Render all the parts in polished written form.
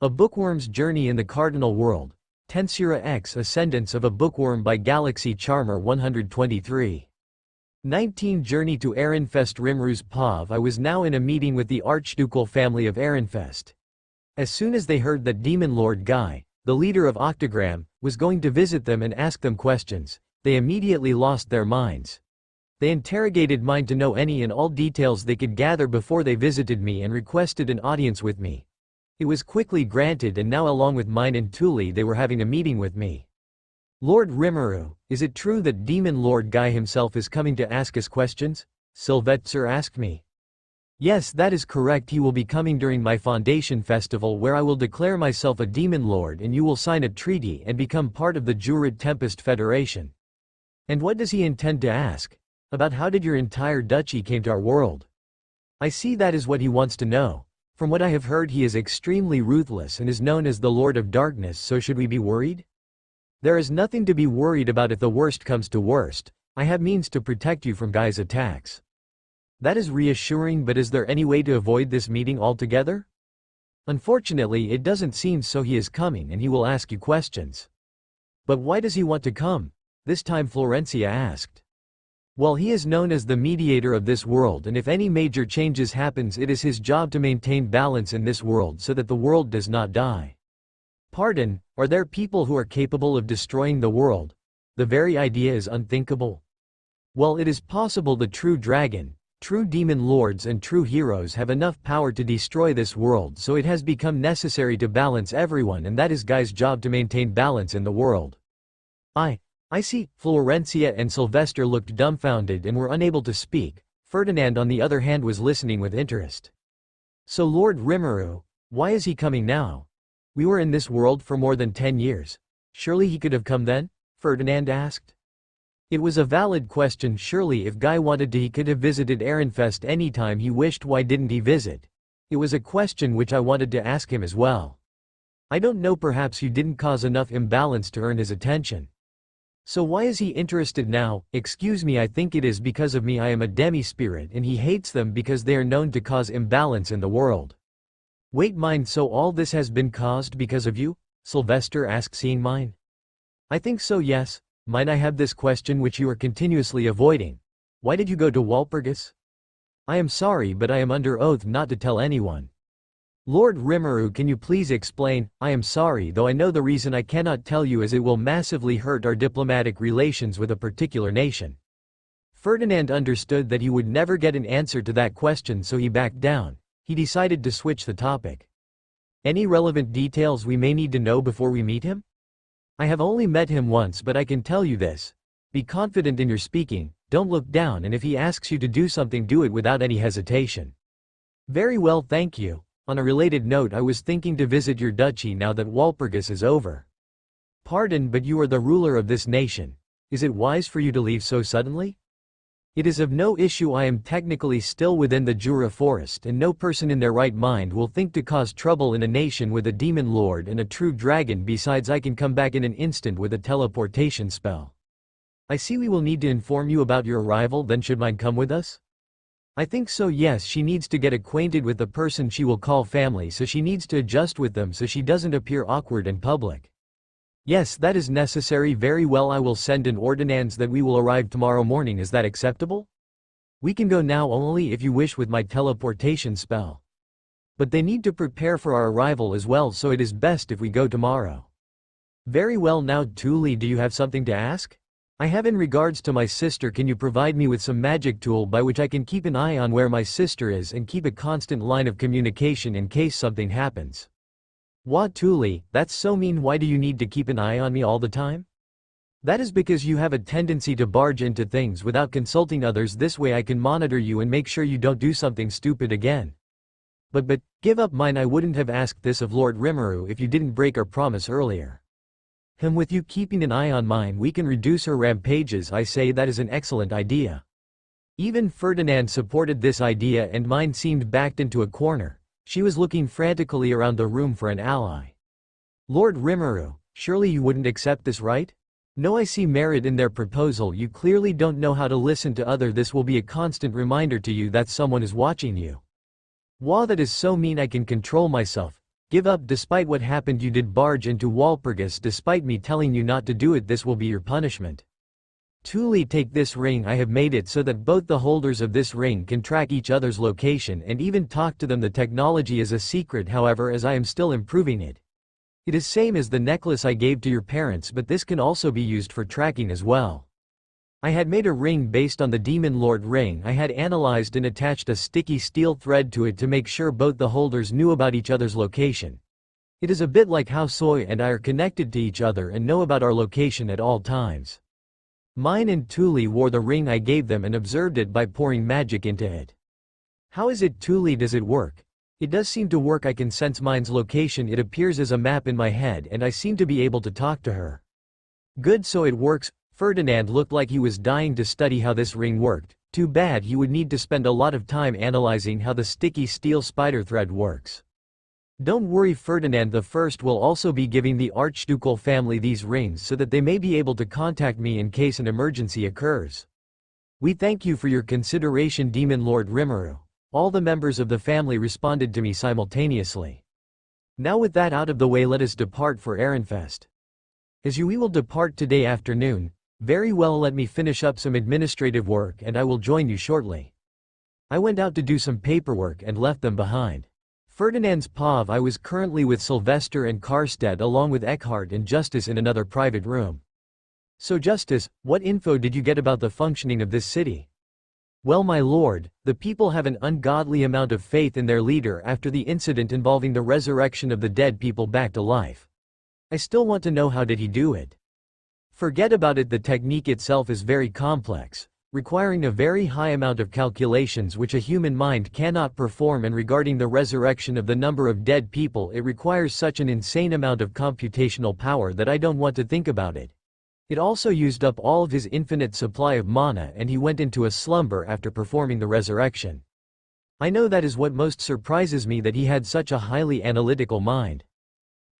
A Bookworm's Journey in the Cardinal World. Tensura X Ascendance of a Bookworm by Galaxycharmer123. 19 Journey to Ehrenfest Rimuru's POV. I was now in a meeting with the archducal family of Ehrenfest. As soon as they heard that Demon Lord Guy, the leader of Octogram, was going to visit them and ask them questions, they immediately lost their minds. They interrogated mine to know any and all details they could gather before they visited me and requested an audience with me. It was quickly granted, and now along with mine and Tuli they were having a meeting with me. Lord Rimuru, is it true that Demon Lord Guy himself is coming to ask us questions? Sylvester asked me. Yes, that is correct. He will be coming during my foundation festival, where I will declare myself a Demon Lord and you will sign a treaty and become part of the Jurid Tempest Federation. And what does he intend to ask? About how did your entire duchy came to our world? I see that is what he wants to know. From what I have heard, he is extremely ruthless and is known as the Lord of Darkness, so should we be worried? There is nothing to be worried about. If the worst comes to worst, I have means to protect you from Guy's attacks. That is reassuring, but is there any way to avoid this meeting altogether? Unfortunately, it doesn't seem so. He is coming and he will ask you questions. But why does he want to come? This time Florencia asked. Well, he is known as the mediator of this world, and if any major changes happens, it is his job to maintain balance in this world so that the world does not die. Pardon, are there people who are capable of destroying the world? The very idea is unthinkable. Well, it is possible. The true dragon, true demon lords and true heroes have enough power to destroy this world, so it has become necessary to balance everyone, and that is Guy's job, to maintain balance in the world. I see. Florencia and Sylvester looked dumbfounded and were unable to speak. Ferdinand on the other hand was listening with interest. So Lord Rimuru, why is he coming now? We were in this world for more than 10 years. Surely he could have come then? Ferdinand asked. It was a valid question. Surely if Guy wanted to, he could have visited Ehrenfest anytime he wished. Why didn't he visit? It was a question which I wanted to ask him as well. I don't know, perhaps you didn't cause enough imbalance to earn his attention. So why is he interested now? Excuse me, I think it is because of me. I am a demi-spirit and he hates them because they are known to cause imbalance in the world. Wait, mine, so all this has been caused because of you? Sylvester asked, seeing mine. I think so, yes. Mine, I have this question which you are continuously avoiding. Why did you go to Walpurgis? I am sorry, but I am under oath not to tell anyone. Lord Rimuru, can you please explain? I am sorry, though I know the reason I cannot tell you, as it will massively hurt our diplomatic relations with a particular nation. Ferdinand understood that he would never get an answer to that question, so he backed down. He decided to switch the topic. Any relevant details we may need to know before we meet him? I have only met him once, but I can tell you this. Be confident in your speaking, don't look down, and if he asks you to do something, do it without any hesitation. Very well, thank you. On a related note, I was thinking to visit your duchy now that Walpurgis is over. Pardon, but you are the ruler of this nation. Is it wise for you to leave so suddenly? It is of no issue. I am technically still within the Jura forest, and no person in their right mind will think to cause trouble in a nation with a demon lord and a true dragon. Besides, I can come back in an instant with a teleportation spell. I see. We will need to inform you about your arrival. Then should mine come with us? I think so, yes. She needs to get acquainted with the person she will call family, so she needs to adjust with them so she doesn't appear awkward in public. Yes, that is necessary. Very well, I will send an ordinance that we will arrive tomorrow morning. Is that acceptable? We can go now only if you wish with my teleportation spell. But they need to prepare for our arrival as well, so it is best if we go tomorrow. Very well. Now Tuli, do you have something to ask? I have. In regards to my sister, can you provide me with some magic tool by which I can keep an eye on where my sister is and keep a constant line of communication in case something happens? Wah, Tuli, that's so mean. Why do you need to keep an eye on me all the time? That is because you have a tendency to barge into things without consulting others. This way I can monitor you and make sure you don't do something stupid again. But, give up, mine. I wouldn't have asked this of Lord Rimuru if you didn't break our promise earlier. With you keeping an eye on mine, we can reduce her rampages. I say that is an excellent idea. Even Ferdinand supported this idea, and mine seemed backed into a corner. She was looking frantically around the room for an ally. Lord Rimuru, surely you wouldn't accept this, right? No, I see merit in their proposal. You clearly don't know how to listen to others. This will be a constant reminder to you that someone is watching you. Wow, that is so mean. I can control myself. Give up despite what happened. You did barge into Walpurgis despite me telling you not to do it. This will be your punishment. Tuli, take this ring. I have made it so that both the holders of this ring can track each other's location and even talk to them. The technology is a secret, however, as I am still improving it. It is same as the necklace I gave to your parents, but this can also be used for tracking as well. I had made a ring based on the Demon Lord ring. I had analyzed and attached a sticky steel thread to it to make sure both the holders knew about each other's location. It is a bit like how Soy and I are connected to each other and know about our location at all times. Mine and Tuli wore the ring I gave them and observed it by pouring magic into it. How is it, Tuli? Does it work? It does seem to work. I can sense mine's location. It appears as a map in my head and I seem to be able to talk to her. Good, so it works. Ferdinand looked like he was dying to study how this ring worked. Too bad he would need to spend a lot of time analyzing how the sticky steel spider thread works. Don't worry, Ferdinand the First will also be giving the Archducal family these rings so that they may be able to contact me in case an emergency occurs. We thank you for your consideration, Demon Lord Rimuru. All the members of the family responded to me simultaneously. Now with that out of the way, let us depart for Ehrenfest. As we will depart today afternoon. Very well, let me finish up some administrative work and I will join you shortly. I went out to do some paperwork and left them behind. Ferdinand's POV. I was currently with Sylvester and Karstedt along with Eckhart and Justice in another private room. So Justice, what info did you get about the functioning of this city? Well, my lord, the people have an ungodly amount of faith in their leader after the incident involving the resurrection of the dead people back to life. I still want to know, how did he do it? Forget about it. The technique itself is very complex, requiring a very high amount of calculations which a human mind cannot perform, and regarding the resurrection of the number of dead people, it requires such an insane amount of computational power that I don't want to think about it. It also used up all of his infinite supply of mana and he went into a slumber after performing the resurrection. I know that is what most surprises me, that he had such a highly analytical mind.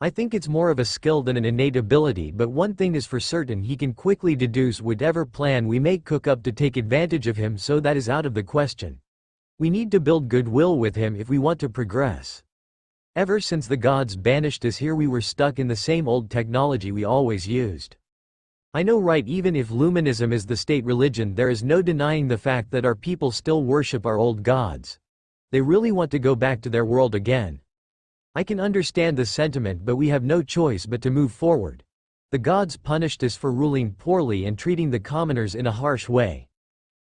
I think it's more of a skill than an innate ability, but one thing is for certain, he can quickly deduce whatever plan we may cook up to take advantage of him, so that is out of the question. We need to build goodwill with him if we want to progress. Ever since the gods banished us here, we were stuck in the same old technology we always used. I know, right? Even if Luminism is the state religion, there is no denying the fact that our people still worship our old gods. They really want to go back to their world again. I can understand the sentiment, but we have no choice but to move forward. The gods punished us for ruling poorly and treating the commoners in a harsh way.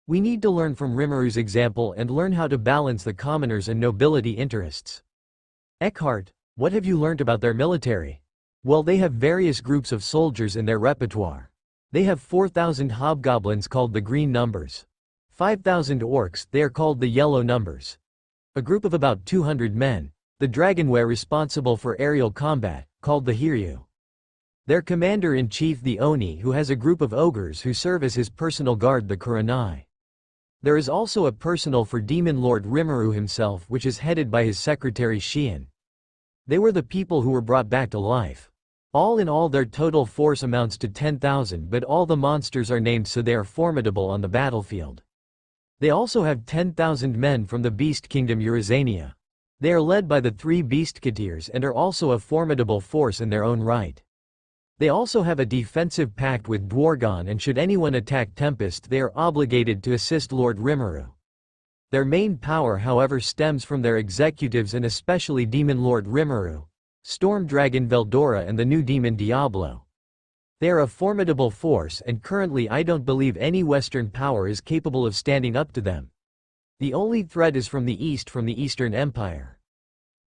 We need to learn from Rimuru's example and learn how to balance the commoners' and nobility interests. Eckhart, what have you learned about their military? Well, they have various groups of soldiers in their repertoire. They have 4,000 hobgoblins called the Green Numbers. 5,000 orcs, they are called the Yellow Numbers. A group of about 200 men. The Dragonware responsible for aerial combat, called the Hiryu. Their commander-in-chief the Oni, who has a group of ogres who serve as his personal guard, the Kuranai. There is also a personal for Demon Lord Rimuru himself, which is headed by his secretary Shion. They were the people who were brought back to life. All in all, their total force amounts to 10,000, but all the monsters are named so they are formidable on the battlefield. They also have 10,000 men from the Beast Kingdom Eurazania. They are led by the 3 Beastketeers and are also a formidable force in their own right. They also have a defensive pact with Dwargon, and should anyone attack Tempest, they are obligated to assist Lord Rimuru. Their main power, however, stems from their executives and especially Demon Lord Rimuru, Storm Dragon Veldora and the new demon Diablo. They are a formidable force, and currently I don't believe any Western power is capable of standing up to them. The only threat is from the east, from the Eastern Empire.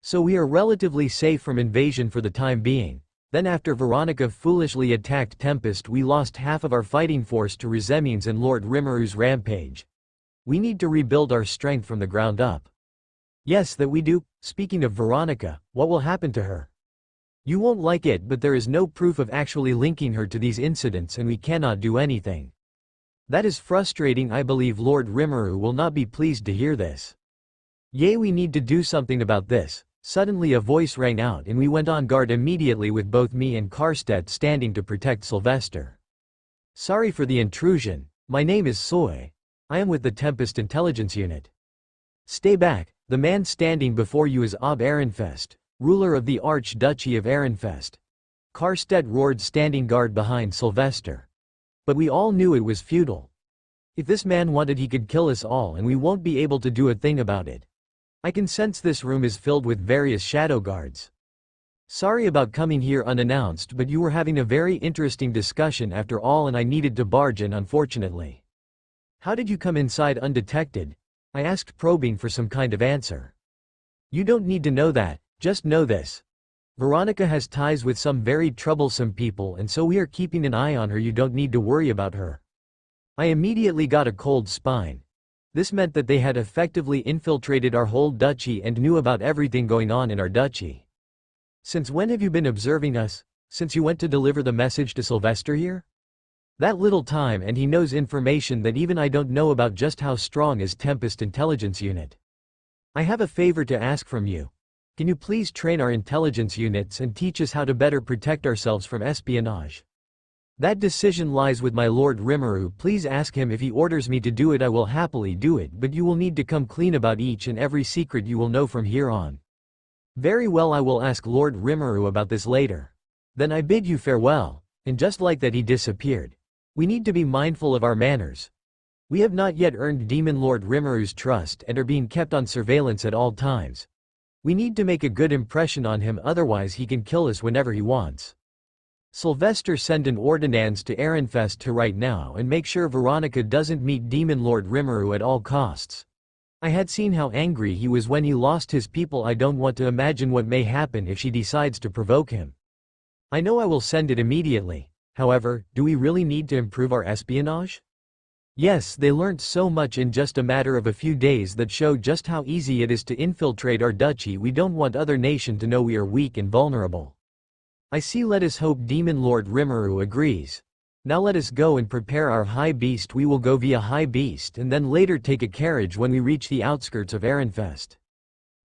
So we are relatively safe from invasion for the time being. Then after Veronica foolishly attacked Tempest, we lost half of our fighting force to Rezemians and Lord Rimuru's rampage. We need to rebuild our strength from the ground up. Yes, that we do. Speaking of Veronica, what will happen to her? You won't like it, but there is no proof of actually linking her to these incidents and we cannot do anything. That is frustrating. I believe Lord Rimuru will not be pleased to hear this. Yay, we need to do something about this. Suddenly a voice rang out and we went on guard immediately with both me and Karstedt standing to protect Sylvester. Sorry for the intrusion. My name is Soy. I am with the Tempest Intelligence Unit. Stay back. The man standing before you is Ehrenfest. ruler of the Archduchy of Ehrenfest. Karstedt roared, standing guard behind Sylvester. But we all knew it was futile. If this man wanted, he could kill us all and we won't be able to do a thing about it. I can sense this room is filled with various shadow guards. Sorry about coming here unannounced, but you were having a very interesting discussion after all and I needed to barge in, unfortunately. How did you come inside undetected? I asked, probing for some kind of answer. You don't need to know that, just know this. Veronica has ties with some very troublesome people and so we are keeping an eye on her. You don't need to worry about her. I immediately got a cold spine. This meant that they had effectively infiltrated our whole duchy and knew about everything going on in our duchy. Since when have you been observing us? Since you went to deliver the message to Sylvester here? That little time, and he knows information that even I don't know about. Just how strong is Tempest intelligence unit? I have a favor to ask from you. Can you please train our intelligence units and teach us how to better protect ourselves from espionage? That decision lies with my Lord Rimuru. Please ask him. If he orders me to do it, I will happily do it, but you will need to come clean about each and every secret you will know from here on. Very well, I will ask Lord Rimuru about this later. Then I bid you farewell. And just like that he disappeared. We need to be mindful of our manners. We have not yet earned Demon Lord Rimuru's trust and are being kept on surveillance at all times. We need to make a good impression on him, otherwise he can kill us whenever he wants. Sylvester, send an ordinance to Ehrenfest to right now and make sure Veronica doesn't meet Demon Lord Rimuru at all costs. I had seen how angry he was when he lost his people. I don't want to imagine what may happen if she decides to provoke him. I know I will send it immediately. However, do we really need to improve our espionage? Yes, they learnt so much in just a matter of a few days that show just how easy it is to infiltrate our duchy. We don't want other nation to know we are weak and vulnerable. I see. Let us hope Demon Lord Rimuru agrees. Now let us go and prepare our high beast. We will go via high beast and then later take a carriage when we reach the outskirts of Ehrenfest.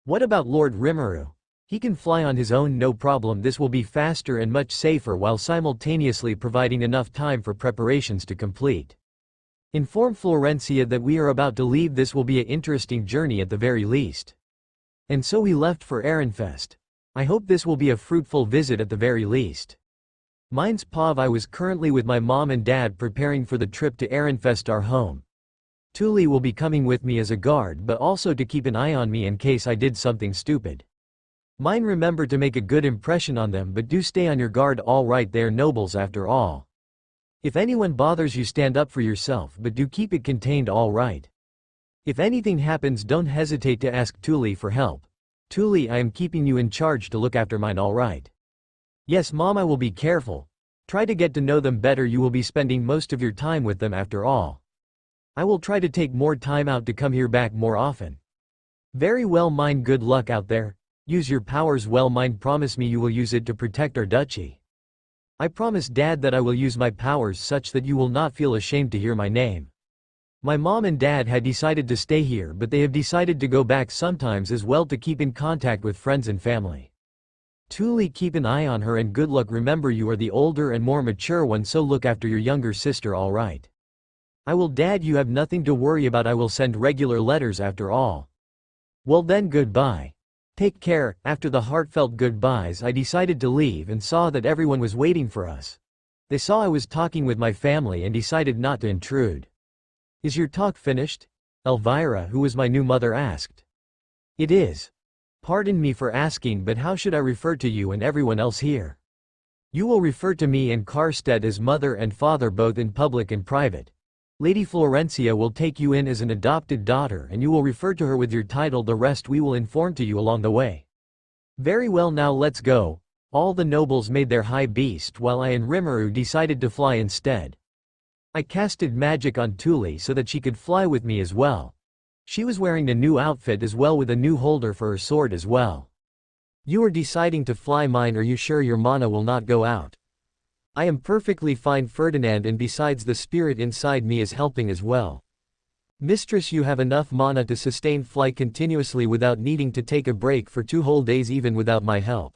What about Lord Rimuru? He can fly on his own, no problem. This will be faster and much safer while simultaneously providing enough time for preparations to complete. Inform Florencia that we are about to leave. This will be an interesting journey at the very least. And so we left for Ehrenfest. I hope this will be a fruitful visit at the very least. Mine's Pav. I was currently with my mom and dad preparing for the trip to Ehrenfest, our home. Tuli will be coming with me as a guard, but also to keep an eye on me in case I did something stupid. Mine, remember to make a good impression on them, but do stay on your guard. All right, they are nobles after all. If anyone bothers you, stand up for yourself, but do keep it contained. All right. If anything happens, don't hesitate to ask Tuli for help. Tuli, I am keeping you in charge to look after mine. All right. Yes, Mom, I will be careful. Try to get to know them better. You will be spending most of your time with them after all. I will try to take more time out to come here back more often. Very well, mine. Good luck out there. Use your powers well, mine. Promise me you will use it to protect our duchy. I promise, Dad, that I will use my powers such that you will not feel ashamed to hear my name. My mom and dad had decided to stay here, but they have decided to go back sometimes as well to keep in contact with friends and family. Tuli, keep an eye on her and good luck. Remember, you are the older and more mature one, so look after your younger sister. All right. I will, Dad. You have nothing to worry about. I will send regular letters after all. Well then, goodbye. Take care. After the heartfelt goodbyes, I decided to leave and saw that everyone was waiting for us. They saw I was talking with my family and decided not to intrude. Is your talk finished? Elvira, who was my new mother, asked. It is. Pardon me for asking, but how should I refer to you and everyone else here? You will refer to me and Karstedt as mother and father, both in public and private. Lady Florencia will take you in as an adopted daughter and you will refer to her with your title. The rest we will inform to you along the way. Very well, now let's go. All the nobles made their high beast while I and Rimuru decided to fly instead. I casted magic on Tuli so that she could fly with me as well. She was wearing a new outfit as well with a new holder for her sword as well. You are deciding to fly, mine. Are you sure your mana will not go out? I am perfectly fine, Ferdinand, and besides the spirit inside me is helping as well. Mistress, you have enough mana to sustain flight continuously without needing to take a break for 2 whole days even without my help.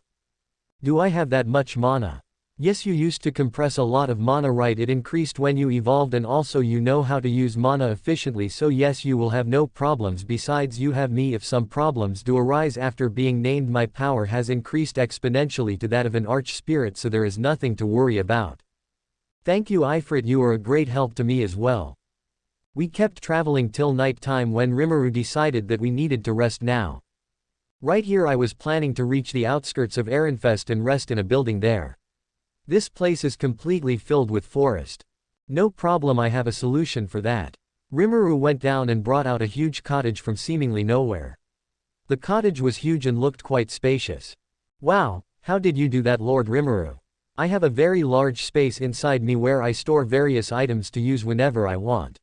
Do I have that much mana? Yes, you used to compress a lot of mana, right? It increased when you evolved, and also you know how to use mana efficiently, so yes, you will have no problems. Besides, you have me. If some problems do arise after being named, my power has increased exponentially to that of an arch spirit, so there is nothing to worry about. Thank you, Ifrit, you are a great help to me as well. We kept traveling till night time when Rimuru decided that we needed to rest now. Right here I was planning to reach the outskirts of Ehrenfest and rest in a building there. This place is completely filled with forest. No problem, I have a solution for that. Rimuru went down and brought out a huge cottage from seemingly nowhere. The cottage was huge and looked quite spacious. Wow, how did you do that, Lord Rimuru? I have a very large space inside me where I store various items to use whenever I want.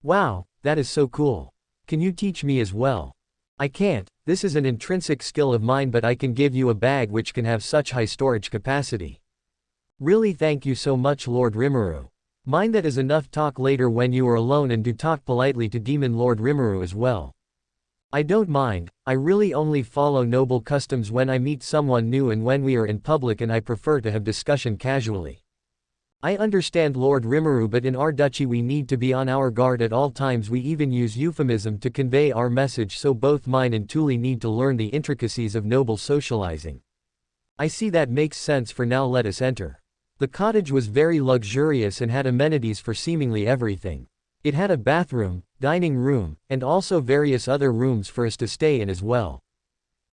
Wow, that is so cool. Can you teach me as well? I can't, this is an intrinsic skill of mine, but I can give you a bag which can have such high storage capacity. Really, thank you so much, Lord Rimuru. Mind, that is enough talk. Later when you are alone, and do talk politely to Demon Lord Rimuru as well. I don't mind, I really only follow noble customs when I meet someone new and when we are in public, and I prefer to have discussion casually. I understand, Lord Rimuru, but in our duchy we need to be on our guard at all times. We even use euphemism to convey our message, so both mine and Tuli need to learn the intricacies of noble socializing. I see, that makes sense. For now, let us enter. The cottage was very luxurious and had amenities for seemingly everything. It had a bathroom, dining room, and also various other rooms for us to stay in as well.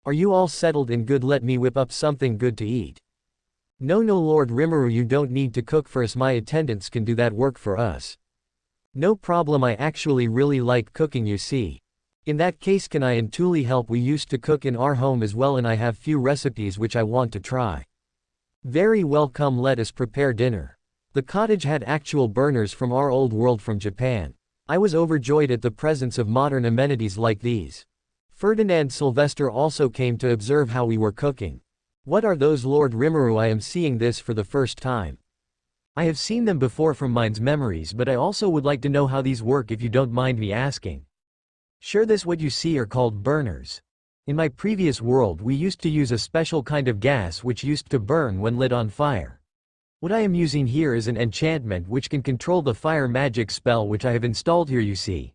Are you all settled and good? Let me whip up something good to eat. No, Lord Rimuru, you don't need to cook for us. My attendants can do that work for us. No problem, I actually really like cooking, you see. In that case, can I and Tuli help? We used to cook in our home as well, and I have few recipes which I want to try. Very well, come, let us prepare dinner. The cottage had actual burners from our old world from Japan. I was overjoyed at the presence of modern amenities like these. Ferdinand Sylvester also came to observe how we were cooking. What are those, Lord Rimuru? I am seeing this for the first time. I have seen them before from mine's memories, but I also would like to know how these work, if you don't mind me asking. Sure, this what you see are called burners. In my previous world we used to use a special kind of gas which used to burn when lit on fire. What I am using here is an enchantment which can control the fire magic spell which I have installed here, you see.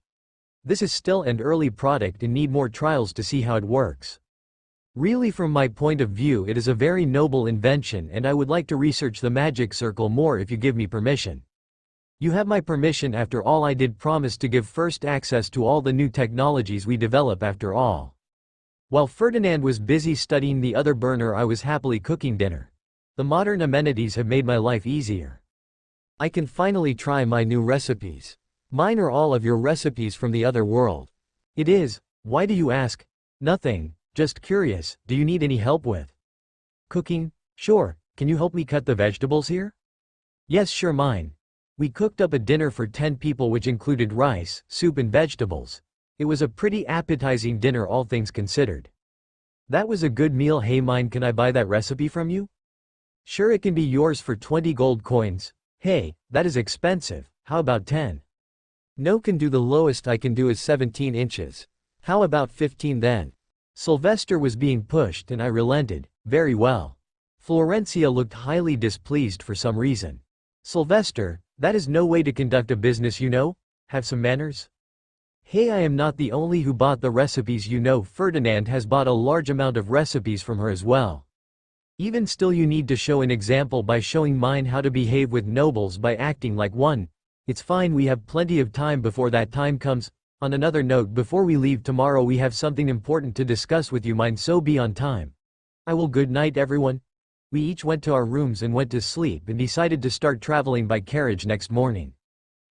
This is still an early product and need more trials to see how it works. Really, from my point of view, it is a very noble invention, and I would like to research the magic circle more if you give me permission. You have my permission. After all, I did promise to give first access to all the new technologies we develop after all. While Ferdinand was busy studying the other burner, I was happily cooking dinner. The modern amenities have made my life easier. I can finally try my new recipes. Mine are all of your recipes from the other world. It is. Why do you ask? Nothing, just curious. Do you need any help with cooking? Sure, can you help me cut the vegetables here? Yes, sure, mine. We cooked up a dinner for 10 people which included rice, soup and vegetables. It was a pretty appetizing dinner, all things considered. That was a good meal. Hey, mine, can I buy that recipe from you? Sure, it can be yours for 20 gold coins. Hey, that is expensive. How about 10? No, can do. The lowest I can do is 17 inches. How about 15 then? Sylvester was being pushed and I relented. Very well. Florencia looked highly displeased for some reason. Sylvester, that is no way to conduct a business, you know? Have some manners. Hey, I am not the only who bought the recipes, you know. Ferdinand has bought a large amount of recipes from her as well. Even still, you need to show an example by showing mine how to behave with nobles by acting like one. It's fine, we have plenty of time before that time comes. On another note, before we leave tomorrow we have something important to discuss with you, mine, so be on time. I will. Good night, everyone. We each went to our rooms and went to sleep and decided to start traveling by carriage next morning.